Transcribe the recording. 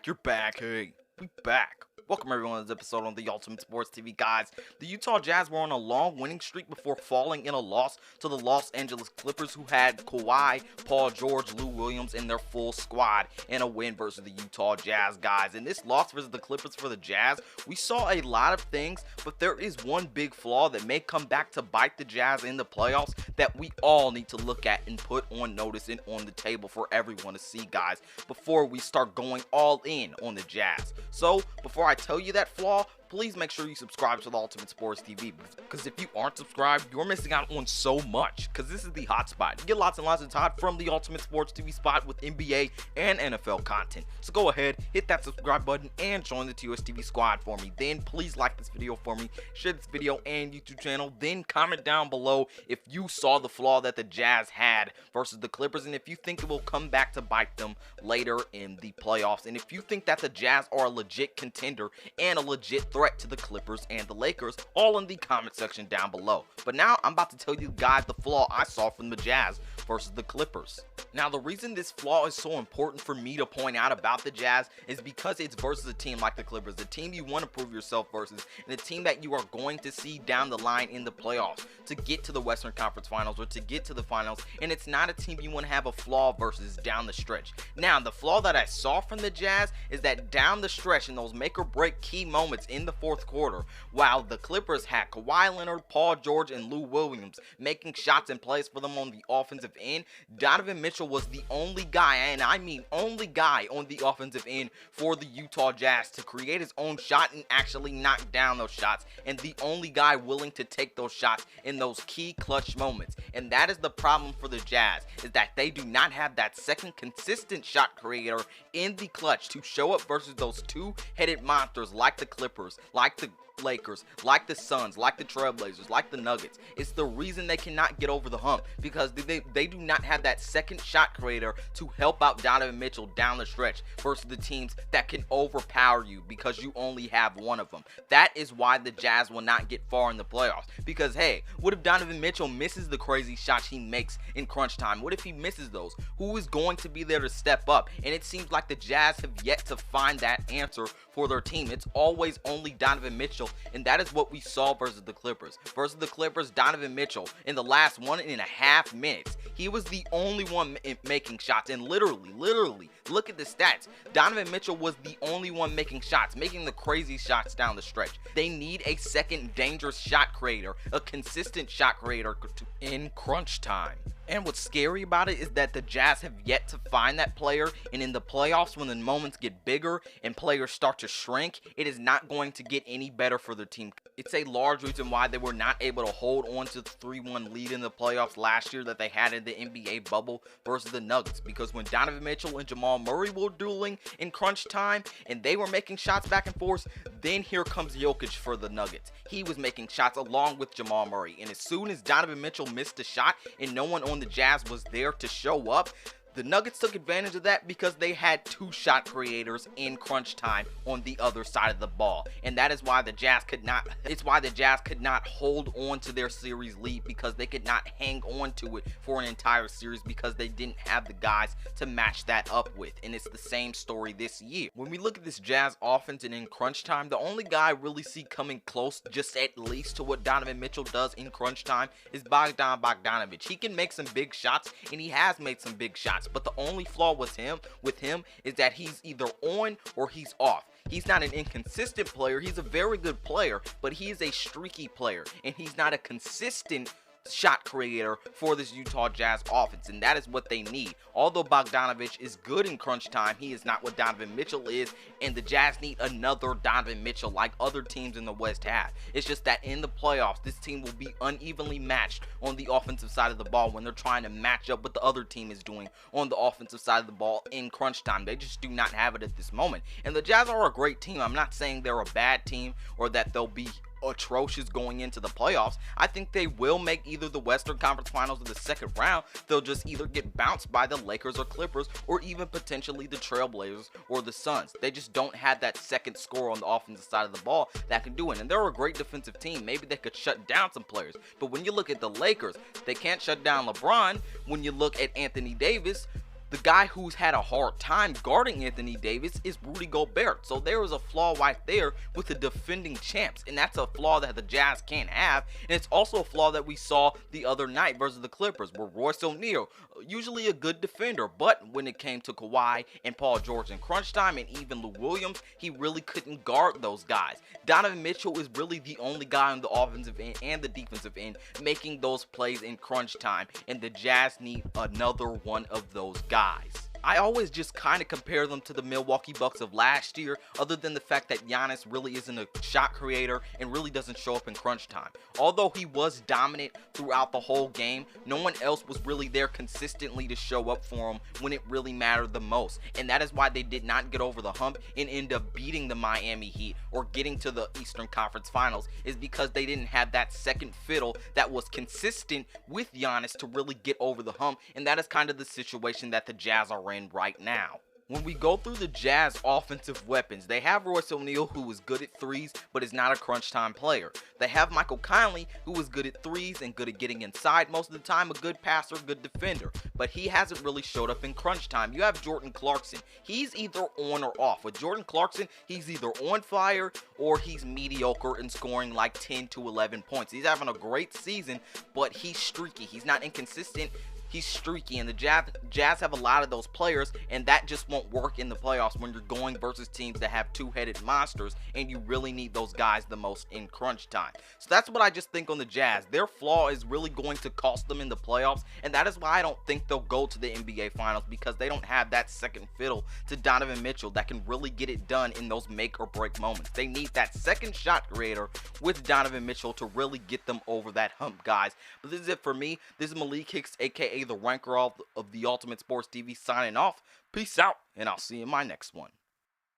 You're back. Hey, we back. Welcome everyone to this episode on the Ultimate Sports TV, guys. The Utah Jazz were on a long winning streak before falling in a loss to the Los Angeles Clippers, who had Kawhi, Paul George, Lou Williams in their full squad, and a win versus the Utah Jazz, guys. In this loss versus the Clippers for the Jazz, we saw a lot of things, but there is one big flaw that may come back to bite the Jazz in the playoffs that we all need to look at and put on notice and on the table for everyone to see, guys, before we start going all in on the Jazz. So, before I tell you that flaw, please make sure you subscribe to the Ultimate Sports TV, because if you aren't subscribed, you're missing out on so much, because this is the hot spot. You get lots and lots of hot from the Ultimate Sports TV spot with NBA and NFL content. So go ahead, hit that subscribe button and join the TOS TV squad for me. Then please like this video for me, share this video and YouTube channel, then comment down below if you saw the flaw that the Jazz had versus the Clippers, and if you think it will come back to bite them later in the playoffs, and if you think that the Jazz are a legit contender and a legit threat to the Clippers and the Lakers, all in the comment section down below. But now I'm about to tell you guys the flaw I saw from the Jazz versus the Clippers. Now, the reason this flaw is so important for me to point out about the Jazz is because it's versus a team like the Clippers, a team you want to prove yourself versus, and a team that you are going to see down the line in the playoffs to get to the Western Conference Finals or to get to the finals, and it's not a team you want to have a flaw versus down the stretch. Now, the flaw that I saw from the Jazz is that down the stretch in those make or break key moments in the fourth quarter, while the Clippers had Kawhi Leonard, Paul George, and Lou Williams making shots and plays for them on the offensive end, Donovan Mitchell was the only guy, and I mean only guy, on the offensive end for the Utah Jazz to create his own shot and actually knock down those shots, and the only guy willing to take those shots in those key clutch moments. And that is the problem for the Jazz, is that they do not have that second consistent shot creator in the clutch to show up versus those two-headed monsters like the Clippers, like the Lakers, like the Suns, like the Trailblazers, like the Nuggets. It's the reason they cannot get over the hump, because they do not have that second shot creator to help out Donovan Mitchell down the stretch versus the teams that can overpower you because you only have one of them. That is why the Jazz will not get far in the playoffs, because hey, what if Donovan Mitchell misses the crazy shots he makes in crunch time? What if he misses those? Who is going to be there to step up? And it seems like the Jazz have yet to find that answer for their team. It's always only Donovan Mitchell, and that is what we saw versus the Clippers. Versus the Clippers, Donovan Mitchell, in the last 1.5 minutes, he was the only one making shots, and literally, look at the stats. Donovan Mitchell was the only one making shots, making the crazy shots down the stretch. They need a second dangerous shot creator, a consistent shot creator in crunch time. And what's scary about it is that the Jazz have yet to find that player, and in the playoffs, when the moments get bigger and players start to shrink, it is not going to get any better for their team. It's a large reason why they were not able to hold on to the 3-1 lead in the playoffs last year that they had in the NBA bubble versus the Nuggets, because when Donovan Mitchell and Jamal Murray were dueling in crunch time and they were making shots back and forth, then here comes Jokic for the Nuggets. He was making shots along with Jamal Murray, and as soon as Donovan Mitchell missed a shot and no one on the Jazz was there to show up, the Nuggets took advantage of that because they had two shot creators in crunch time on the other side of the ball. And that is why the Jazz could not, hold on to their series lead, because they could not hang on to it for an entire series because they didn't have the guys to match that up with. And it's the same story this year. When we look at this Jazz offense and in crunch time, the only guy I really see coming close, just at least to what Donovan Mitchell does in crunch time, is Bogdanovich. He can make some big shots, and he has made some big shots. But the only flaw with him is that he's either on or he's off. He's not an inconsistent player. He's a very good player, but he is a streaky player, and he's not a consistent shot creator for this Utah Jazz offense, and that is what they need. Although Bogdanovich is good in crunch time, he is not what Donovan Mitchell is, and the Jazz need another Donovan Mitchell like other teams in the West have. It's just that in the playoffs, this team will be unevenly matched on the offensive side of the ball when they're trying to match up what the other team is doing on the offensive side of the ball in crunch time. They just do not have it at this moment, and the Jazz are a great team. I'm not saying they're a bad team or that they'll be atrocious going into the playoffs. I think they will make either the Western Conference Finals or the second round. They'll just either get bounced by the Lakers or Clippers, or even potentially the Trailblazers or the Suns. They just don't have that second scorer on the offensive side of the ball that can do it. And they're a great defensive team. Maybe they could shut down some players. But when you look at the Lakers, they can't shut down LeBron. When you look at Anthony Davis, The guy who's had a hard time guarding Anthony Davis is Rudy Gobert. So there is a flaw right there with the defending champs, and that's a flaw that the Jazz can't have. And it's also a flaw that we saw the other night versus the Clippers, where Royce O'Neal, usually a good defender, but when it came to Kawhi and Paul George in crunch time, and even Lou Williams, he really couldn't guard those guys. Donovan Mitchell is really the only guy on the offensive end and the defensive end making those plays in crunch time, and the Jazz need another one of those guys. I always just kind of compare them to the Milwaukee Bucks of last year, other than the fact that Giannis really isn't a shot creator and really doesn't show up in crunch time. Although he was dominant throughout the whole game, no one else was really there consistently to show up for him when it really mattered the most. And that is why they did not get over the hump and end up beating the Miami Heat or getting to the Eastern Conference Finals, is because they didn't have that second fiddle that was consistent with Giannis to really get over the hump. And that is kind of the situation that the Jazz are in right now. When we go through the Jazz offensive weapons, they have Royce O'Neal, who is good at threes but is not a crunch time player. They have Michael Conley, who is good at threes and good at getting inside most of the time, a good passer, good defender, but he hasn't really showed up in crunch time. You have Jordan Clarkson. He's either on or off. With Jordan Clarkson, he's either on fire or he's mediocre and scoring like 10 to 11 points. He's having a great season, but he's streaky. He's not inconsistent. He's streaky, and the Jazz have a lot of those players, and that just won't work in the playoffs when you're going versus teams that have two-headed monsters, and you really need those guys the most in crunch time. So that's what I just think on the Jazz. Their flaw is really going to cost them in the playoffs, and that is why I don't think they'll go to the NBA Finals, because they don't have that second fiddle to Donovan Mitchell that can really get it done in those make-or-break moments. They need that second shot creator with Donovan Mitchell to really get them over that hump, guys. But this is it for me. This is Malik Hicks, aka the ranker of the Ultimate Sports TV, signing off. Peace out, and I'll see you in my next one.